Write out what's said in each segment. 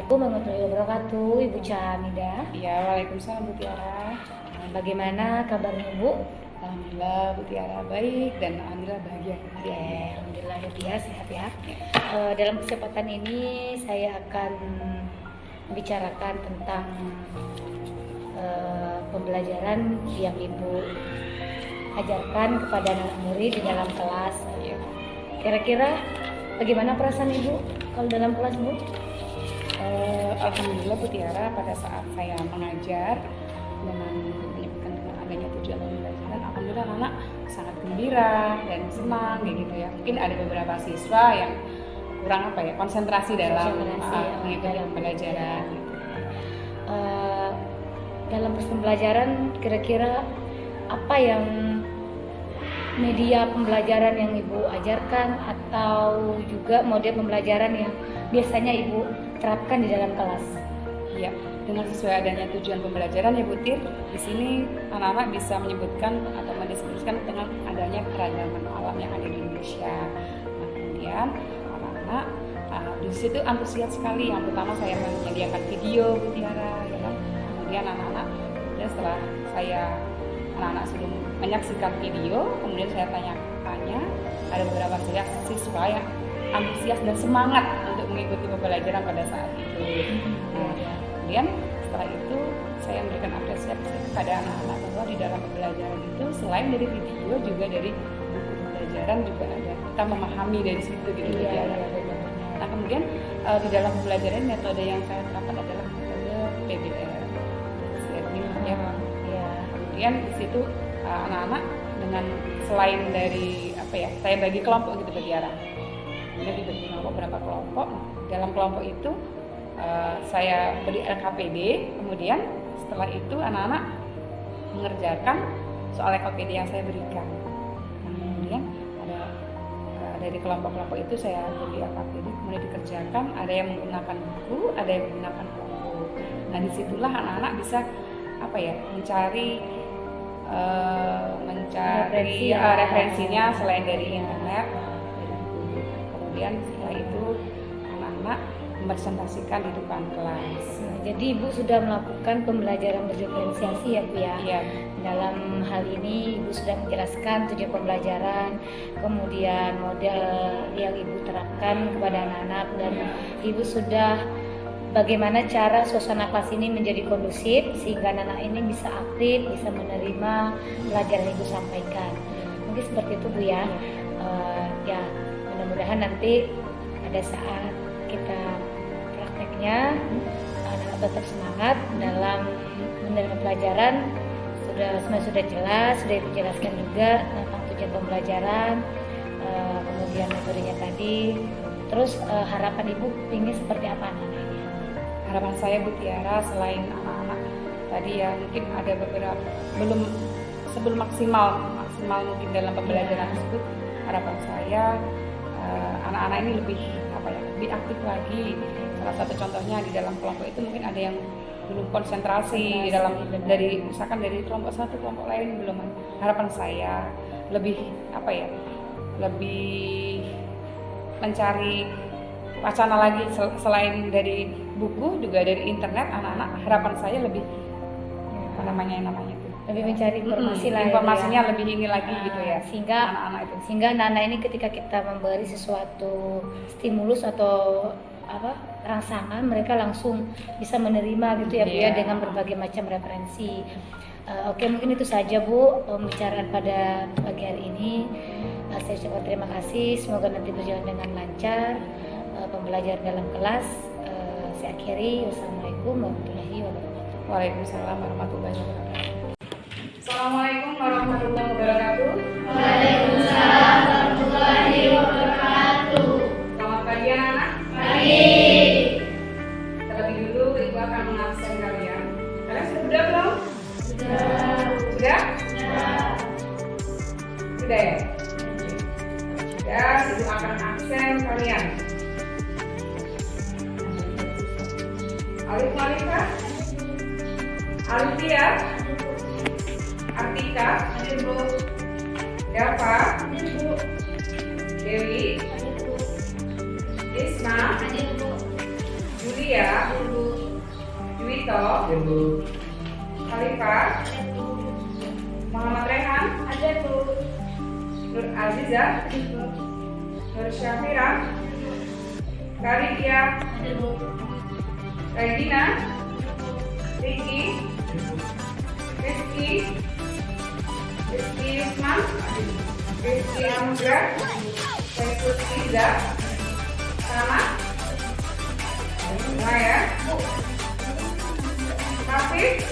Assalamualaikum warahmatullahi wabarakatuh, Ibu Camida. Ya, waalaikumsalam Bu Tiara. Bagaimana kabarnya Bu? Alhamdulillah Bu Tiara baik dan alhamdulillah bahagia. Alhamdulillah ya, sehat ya. Dalam kesempatan ini saya akan membicarakan tentang pembelajaran yang Ibu ajarkan kepada anak murid di dalam kelas. Kira-kira bagaimana perasaan Ibu kalau dalam kelas Bu? Alhamdulillah Bu Tiara, pada saat saya mengajar dengan menyebutkan adanya tujuan pembelajaran, alhamdulillah anak sangat gembira dan senang kayak gitu ya. Mungkin ada beberapa siswa yang kurang konsentrasi dalam mengikuti pembelajaran gitu. Dalam proses pembelajaran kira-kira apa yang media pembelajaran yang Ibu ajarkan atau juga model pembelajaran yang biasanya Ibu terapkan di dalam kelas? Ya, dengan sesuai adanya tujuan pembelajaran ya Bu Tir, di sini anak-anak bisa menyebutkan atau mendiskusikan dengan adanya keragaman alam yang ada di Indonesia. Nah, kemudian anak-anak di situ antusias sekali. Yang pertama saya menyediakan video Bu Tiara, ya kan? Kemudian anak-anak, dan setelah anak-anak sudah menyaksikan video, kemudian saya tanya-tanya, ada beberapa siswa yang antusias dan semangat untuk mengikuti pembelajaran pada saat itu. Nah, kemudian setelah itu saya memberikan apresiasi kepada anak-anak bahwa di dalam pembelajaran itu selain dari video juga dari buku pembelajaran juga ada, kita memahami dari situ gitu. Nah, kemudian di dalam pembelajaran metode yang saya terapkan adalah metode PBL. Kemudian di situ anak-anak dengan selain dari saya bagi kelompok gitu Bu Tiara. Kemudian dibagi kelompok berapa kelompok. Dalam kelompok itu saya beri LKPD. Kemudian setelah itu anak-anak mengerjakan soal LKPD yang saya berikan. Nah, kemudian ada dari kelompok-kelompok itu saya beri LKPD, kemudian dikerjakan. Ada yang menggunakan buku, ada yang menggunakan buku. Nah, disitulah anak-anak bisa mencari referensinya selain dari internet, dari buku. Kemudian setelah itu anak-anak mempresentasikan di depan kelas. Jadi Ibu sudah melakukan pembelajaran berdiferensiasi ya Bu ya? Iya. Dalam hal ini Ibu sudah menjelaskan tujuan pembelajaran, kemudian model yang Ibu terapkan kepada anak-anak, dan Ibu sudah bagaimana cara suasana kelas ini menjadi kondusif sehingga anak-anak ini bisa aktif, bisa menerima pelajaran yang Ibu sampaikan. Mungkin seperti itu Bu ya. Ya, mudah-mudahan nanti pada saat kita prakteknya anak-anak tetap semangat dalam menerima pelajaran. Sudah jelas, sudah dijelaskan juga tentang tujuan pembelajaran, kemudian metodenya tadi. Terus harapan Ibu ingin seperti apa anak-anak ini? Harapan saya Bu Tiara, selain anak-anak tadi ya mungkin ada beberapa sebelum maksimal mungkin dalam pembelajaran tersebut, harapan saya anak-anak ini lebih aktif lagi. Salah satu contohnya di dalam kelompok itu mungkin ada yang belum konsentrasi dari kelompok satu kelompok lain belum. Harapan saya lebih mencari wacana lagi selain dari buku, juga dari internet. Anak-anak harapan saya lebih lebih mencari informasi informasinya ya. Lebih ini lagi gitu ya, sehingga anak-anak ini ketika kita memberi sesuatu stimulus atau rangsangan, mereka langsung bisa menerima gitu ya Bu ya, dengan berbagai macam referensi. Oke, mungkin itu saja Bu pembicaraan pada pagi hari ini. Saya ucapkan terima kasih, semoga nanti berjalan dengan lancar pembelajaran dalam kelas. Saya akhiri, wassalamualaikum warahmatullahi wabarakatuh. Waalaikumsalam warahmatullahi wabarakatuh. Assalamualaikum warahmatullahi wabarakatuh. Waalaikumsalam warahmatullahi wabarakatuh. Selamat pagi anak-anak. Pagi. Terlebih dulu Ibu akan mengabsen kalian. Kalian sudah belum? Sudah. Sudah? Sudah ya? Sudah, Ibu akan absen kalian. Alif Malika, Alifia, Artika, Dava, Dewi, Isma, Juli, Julia, Juwito, Khalifah, Muhammad Rehan, Nur Aziza, Nur Syafira, Karidia, Regina, Riki, Rizky Usman, Rizky Amudra, Saiful Iza, Sama, Maya, Hafiz.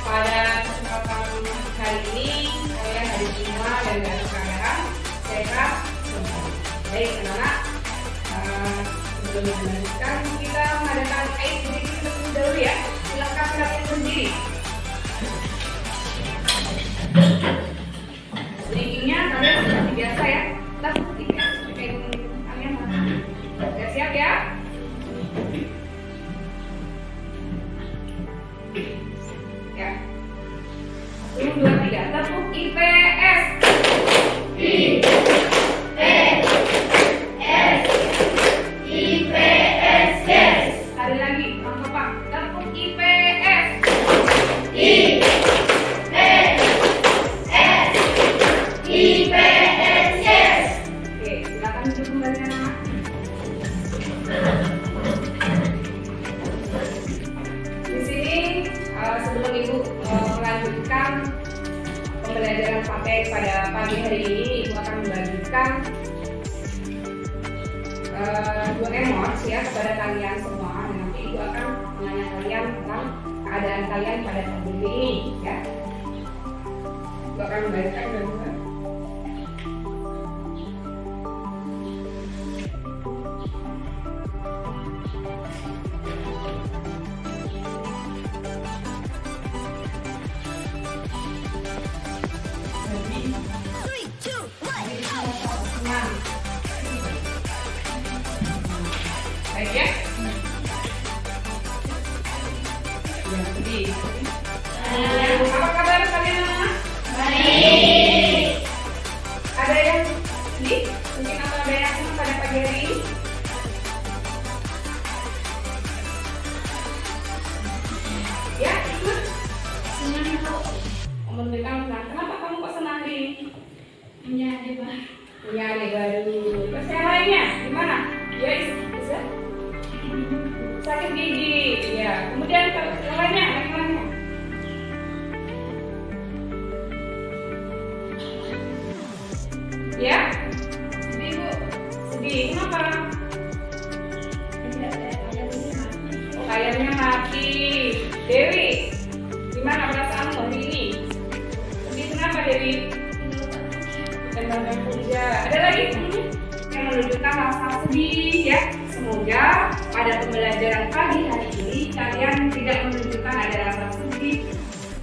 Pada kesempatan hari ini kalian hari semua dan dalam keadaan sehat. Baik anak-anak, sebelum melanjutkan kita mengadakan icebreaking terlebih dahulu ya. Silakan kalian berdiri. Breakingnya kalian seperti biasa ya. Tetap kalian sudah siap ya? Ya. 1, 2, 3. Tepuk IPS. IPS. Sekali lagi, Pak. Tepuk IPS. IPS. Oke, silakan duduk kembali anak. Di sini sebelum Ibu melanjutkan pembelajaran pakai pada pagi hari ini, Ibu akan membagikan 2 emot ya kepada kalian semua. Dan nanti Ibu akan menanya kalian tentang keadaan kalian pada pagi ini ya. Ibu akan membagikan 2. Baik ya. Apa kabar kalian anak? Baik. Ada yang sedih? Mungkin atau ada yang senang pada pagi hari ini? Ya, ikut. Senang Bu. Memberikan senang. Kenapa kamu kok senang hari ini? Punya adik baru. Punya adik baru. Terus yang lainnya gimana? Ya, bisa? Sakit gigi. Ya. Kemudian kalau yang lainnya, bagaimana? Ya? Sedih Bu. Sedih. Kenapa? Oh, ayamnya mati. Dewi, gimana perasaanmu hari ini? Sedih kenapa Dewi? Dan kerja. Ada lagi yang menunjukkan rasa sedih ya. Semoga pada pembelajaran pagi hari ini kalian tidak menunjukkan ada rasa sedih.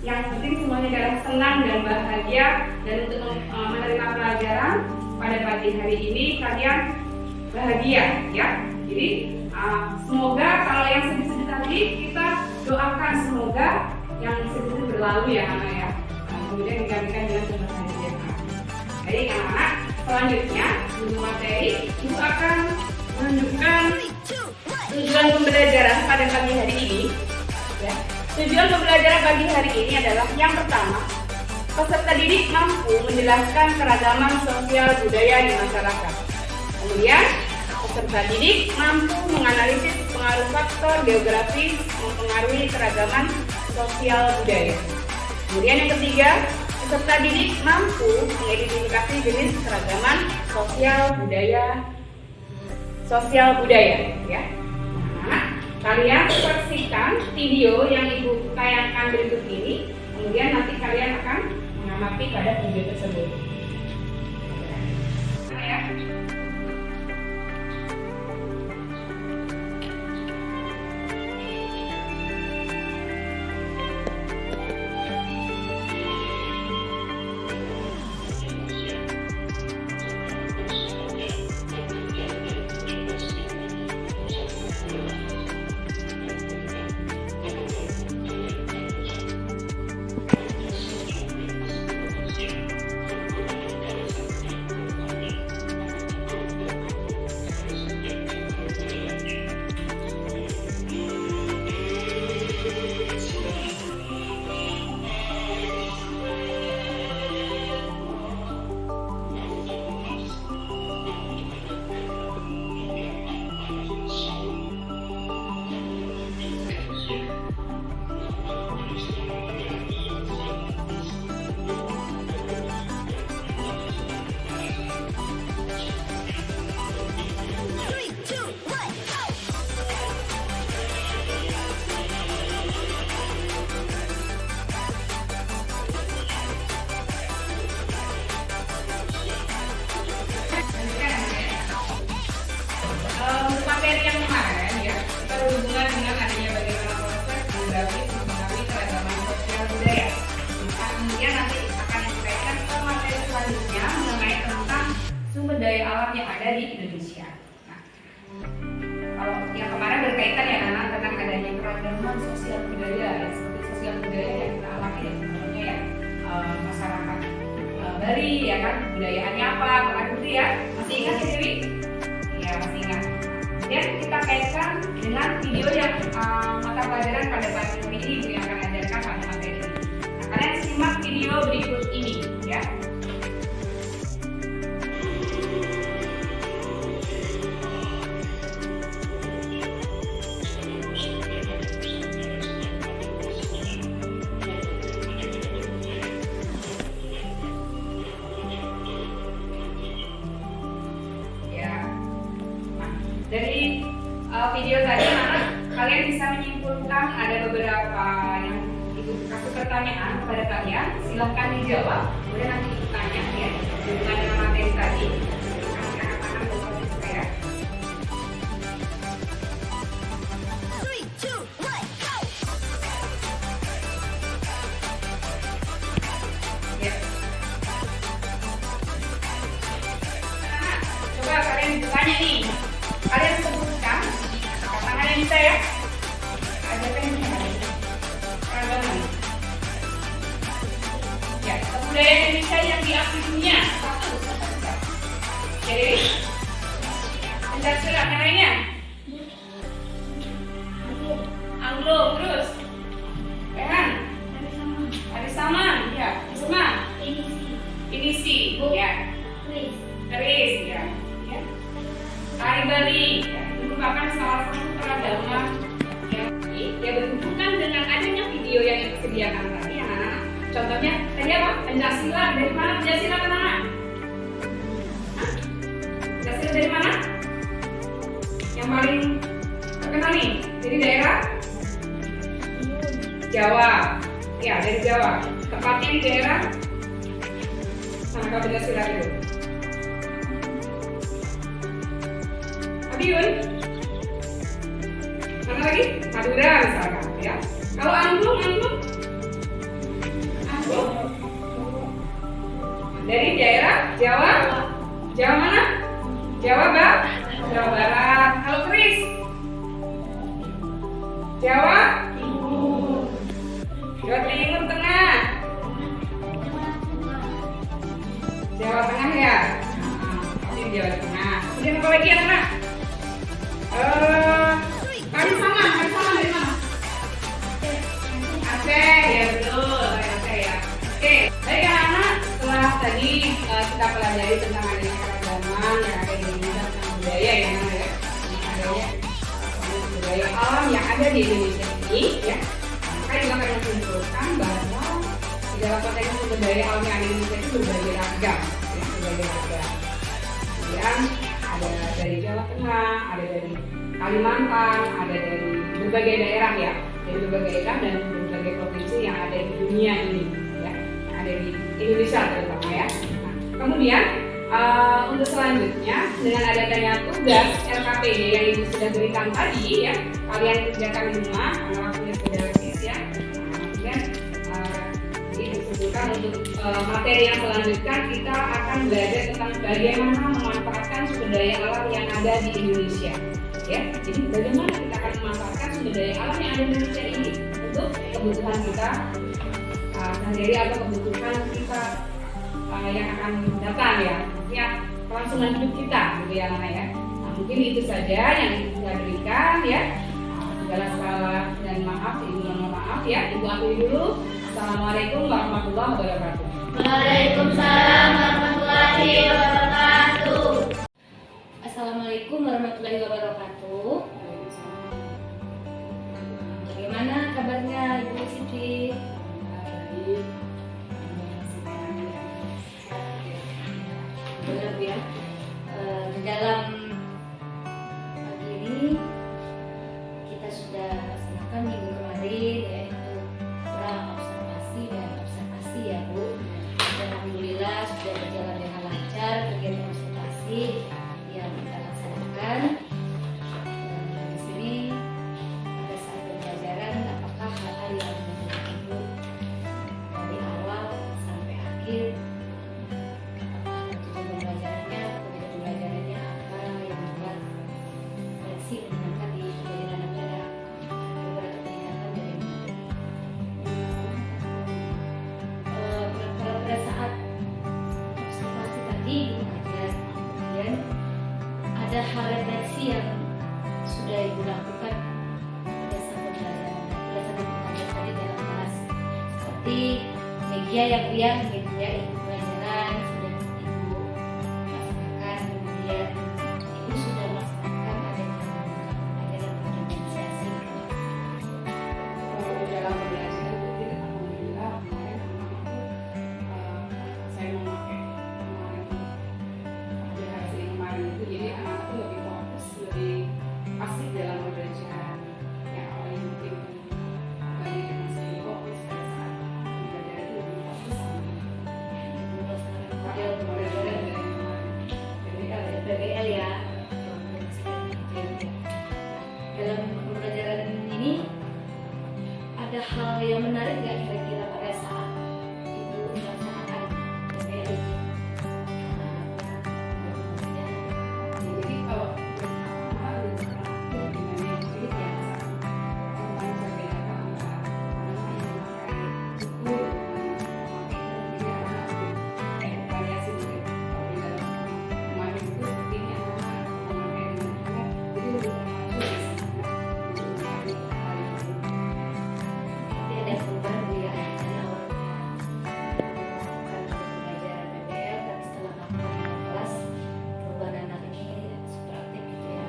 Yang penting semuanya adalah senang dan bahagia, dan untuk menerima pelajaran pada pagi hari ini kalian bahagia ya. Jadi semoga kalau yang sedih-sedih tadi kita doakan semoga yang sedih berlalu ya anak ya. Kemudian digantikan dengan kebahagiaan. Jadi anak-anak, selanjutnya Ibu materi, Ibu akan menunjukkan tujuan pembelajaran pada pagi hari ini. Ya. Tujuan pembelajaran pagi hari ini adalah yang pertama, peserta didik mampu menjelaskan keragaman sosial budaya di masyarakat. Kemudian, peserta didik mampu menganalisis pengaruh faktor geografis mempengaruhi keragaman sosial budaya. Kemudian yang ketiga, peserta didik mampu mengidentifikasi jenis keragaman sosial budaya ya. Nah, kalian saksikan video yang Ibu tayangkan berikut ini, kemudian nanti kalian akan mengamati pada video tersebut. Nah, ya. Bali ya kan, budayaannya apa, gitu ya. Masih ingat ya Dewi? Ya masih ingat. Kemudian kita kaitkan dengan video yang mata pelajaran pada pagi ini Ibu yang akan ajarkan pada materi ini. Nah, kalian simak video berikut ini ya. Dari video tadi, anak kalian bisa menyimpulkan ada beberapa yang Ibu kasih pertanyaan kepada kalian. Silahkan dijawab. Kemudian nanti Ibu tanya ya hubungan dengan materi tadi. Kasih anak-anak beberapa ya. Ya. Anak, coba kalian tanya nih. Kalian sebutkan pasangan yang bisa ya. Ada yang bisa. Keragaman. Ya, kebudayaan Indonesia yang diakui dunia. Satu. Jadi, Pancasila yang lainnya. Anglo, terus. Rehan. Ada Saman, ya. Isma. Inisi, ya. Keris, ya. Tari Bali ya, merupakan salah satu peradaban yang berhubungan dengan adanya video yang disediakan tadi anak-anak. Contohnya tadi apa? Pancasila dari mana? Pancasila ke mana? Pancasila dari mana? Yang paling terkenal nih dari daerah Jawa. Ya dari Jawa. Tepatnya di daerah mana Pancasila itu? Madiun, mana lagi? Madura misalkan, ya. Kalau angklung dari daerah Jawa, Jawa mana? Jawa Barat. Kalau keris, Jawa Timur, Tengah, Jawa Tengah ya. Ini Jawa Tengah. Kemudian apa lagi anak-anak? Kali sama dari mana? Aceh, ya betul, Aceh ya. Oke, baik anak-anak, setelah tadi kita pelajari tentang adanya keragaman yang ada di Indonesia tentang budaya ya, adanya budaya alam yang ada di Indonesia ini, ya. Maka juga kalian simpulkan bahwa di dalam konteks budaya alam yang ada di Indonesia itu berbagai ragam, ya, berbagai ragam. Kemudian ada dari Jawa Tengah, ada dari Kalimantan, ada dari berbagai daerah ya, dari berbagai daerah dan berbagai provinsi yang ada di dunia ini, ya, yang ada di Indonesia terutama ya. Nah, kemudian untuk selanjutnya dengan adanya tugas LKPD yang Ibu sudah berikan tadi ya, kalian kerjakan di rumah karena waktunya sudah habis ya. Nah, kemudian disebutkan untuk materi yang selanjutnya kita akan belajar tentang bagaimana memanfaatkan sumber daya alam yang ada di Indonesia. Ya, jadi bagaimana kita akan memanfaatkan sumber daya alam yang ada di Indonesia ini untuk kebutuhan kita sendiri atau kebutuhan kita yang akan datang ya kelangsungan hidup kita gitu ya anak ya. Nah, mungkin itu saja yang saya berikan ya. Segala salah dan maaf, Ibu mohon maaf ya. Ibu akhiri dulu. Assalamualaikum warahmatullahi wabarakatuh. Waalaikumsalam warahmatullahi wabarakatuh. Assalamualaikum warahmatullahi wabarakatuh. Bagaimana kabarnya Ibu Siti? Benar ya. Di dalam pagi ini kita sudah laksanakan minggu kemarin yaitu observasi ya Bu. Dan alhamdulillah sudah berjalan dengan lancar kegiatan observasi yang kita laksanakan. Dan di sini pada saat pembelajaran apakah hal-hal yang membuat Ibu dari awal sampai akhir, apakah tujuan pembelajarannya apa, seperti media yang media ibu pelajaran sudah ibu laksanakan, kemudian ibu sudah melaksanakan ada diferensiasi. Kalau dalam pembelajaran itu alhamdulillah kemarin saya memakai aplikasi yang kemarin itu, jadi anak itu lebih fokus, lebih asik dalam belajar. Yang awalnya mungkin banyak masih fokus pada saat belajar itu lebih fokus sama model pembelajaran dari kemarin PBL ya. Dalam pembelajaran ini ada hal yang menarik nggak kira-kira pada saat ibu melaksanakan PBL ini? Jadi kalau pertama dengan yang sulit ya, saya bedakan antara anak yang memakai buku dengan memakai variasi juga. Kalau di dalam memakai buku seperti ini anak memakai dengan anak, jadi lebih maju di sana. Jadi ada perubahan Bu ya dari awal melakukan pembelajaran PBL, tapi setelah melakukan kelas perubahan anak ini super aktif gitu ya.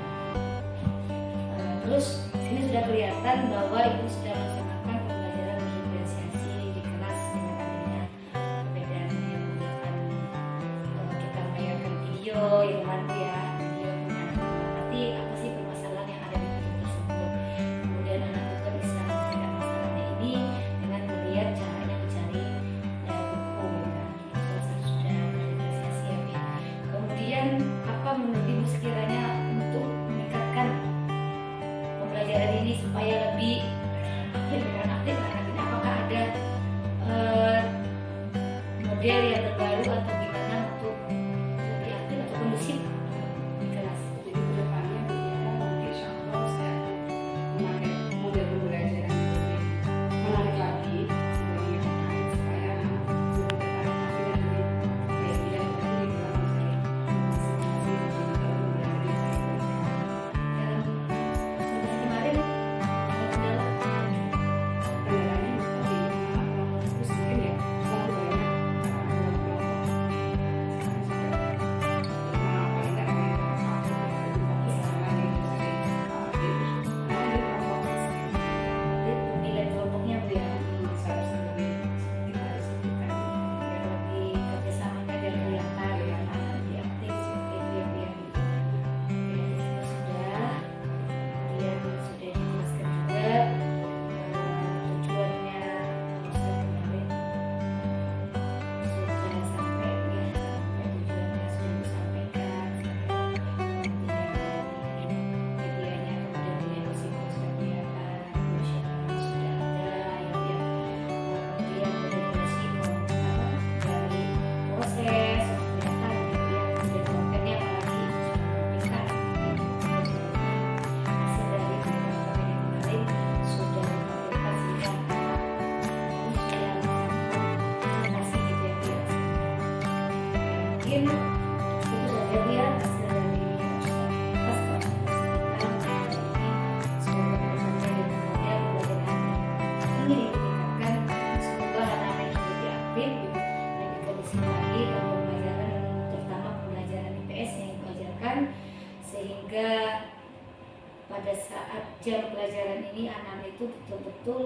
Terus sini sudah kelihatan bahwa ibu sudah melaksanakan pembelajaran diferensiasi di kelas dengan adanya perbedaan yang menggunakan kita menayangkan video yang mana ya, video mengerti apa sih permasalahan yang ada di video tersebut. Kemudian anak juga bisa menyelesaikan masalahnya ini dengan melihat caranya mencari buku ya. Itu sudah diferensiasi ya Bu. Kemudian apa menurut ibu sekiranya untuk meningkatkan pembelajaran ini supaya lebih aktif dan aktif anak ini, apakah ada model yang terbaru atau gimana untuk lebih aktif atau kondusif di kelas? Jadi kedepannya kegiatan nanti insya Allah saya memakai model pembelajaran yang lebih menarik lagi, lebih menarik supaya anak lebih tertarik lagi dan lebih kayak tidak berhenti di dalam masing-masing model pembelajaran yang saya berikan. Dalam semester kemarin kendala Kendalanya seperti anak terus mungkin ya selalu banyak dalam kelompok. Sekarang juga paling tidak hanya kelas satu ya, lebih fokus sama lagi mencari aktif karena di kelompok nilai kelompoknya Bu ya, seharusnya lebih kita diskusikan. biar lebih kerjasamanya dan kelihatan ya, lebih aktif seperti itu ya Bu ya. Oke, sudah, kemudian sudah dijelaskan juga tujuannya Ustaz kemarin sudah sampai ya, tujuannya sudah disampaikan, kemudian medianya kemudian media positif sudah kelihatan, emosional sudah ada ya, kemudian berdiskusi dari proses kelihatan gitu ya, kemudian kontennya apalagi sudah hasil dari kemarin sudah menampilkan sehingga sudah presentasi gitu ya biar mungkin itu saja dia hasil dari pas semoga kedepannya dengan model pembelajaran ini ditingkatkan, semoga anak-anak yang lebih aktif lebih kondusif lagi dalam pembelajaran, terutama pembelajaran IPS yang dipelajarkan, sehingga pada saat jam pelajaran ini anak-anak itu betul-betul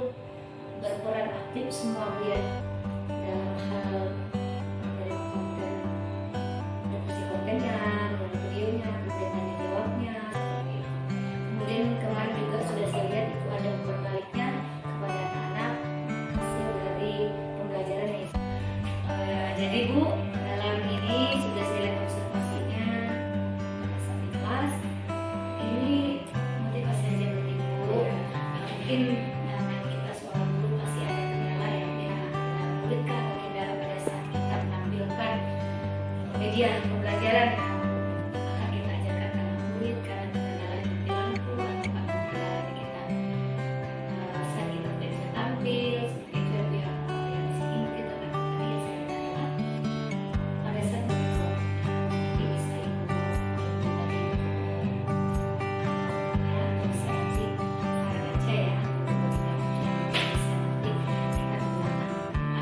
berperan aktif semua Bu ya, dalam hal dari konten, diskusi kontennya, dari videonya, kemudian tanya jawabnya seperti itu. Kemudian kemarin juga sudah saya lihat itu ada berbaliknya kepada anak-anak hasil dari pembelajaran ini. Jadi Bu, dalam ini sudah saya lihat observasinya pada saat di kelas. Ini motivasi aja buat Ibu. Mungkin namanya kita seorang guru pasti ada kendala yang murid kan, atau kendala pada saat kita menampilkan media pembelajaran. Maka kita ajarkan anak murid karena kendala di lampu atau kendala di kita saat kita tidak bisa tampil seperti itu ya Bu ya. Yang di sini mungkin teman-teman ya saya katakan pada saat itu nanti bisa Ibu berbagi ya, atau bisa kasih saran aja ya untuk kita bisa nanti kita di belakang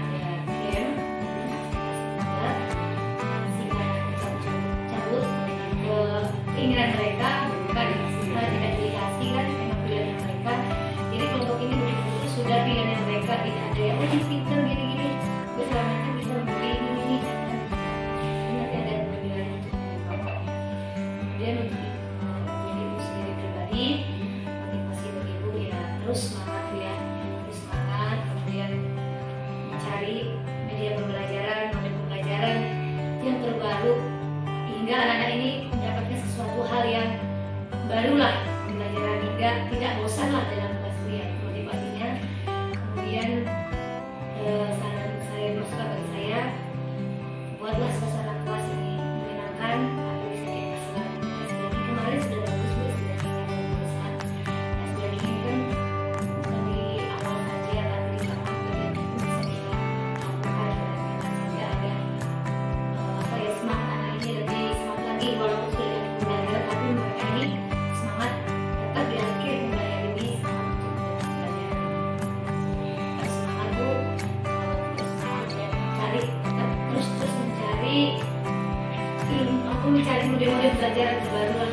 kayak oh ini pinter gini-gini, terus anaknya bisa membeli ini nanti ada pembelian untuk kamu. Kemudian untuk ibu sendiri pribadi, motivasi untuk ibu ya terus semangat ya, terus semangat, kemudian mencari media pembelajaran, model pembelajaran yang terbaru hingga anak-anak ini mendapatkan sesuatu hal yang barulah pembelajaran hingga tidak bosan lah dalam kelas kuliah. Motivasinya kemudian saran saya masukan bagi saya, buatlah suasana kelas ini menyenangkan atau bisa dikasihkan. Kemarin sudah bagus bu, sudah besar. Sudah ini kan dari awal saja tapi di awal bagian itu bisa kita lakukan sehingga ada apa ya, semangat anak ini lebih semangat lagi walaupun sudah belajar tapi mereka ini semangat tetap di akhir mulai lebih semangat untuk belajar. Semangat bu, terus semangat dan cari terus mencari ilmu, aku mencari model-model belajar terbaru lah.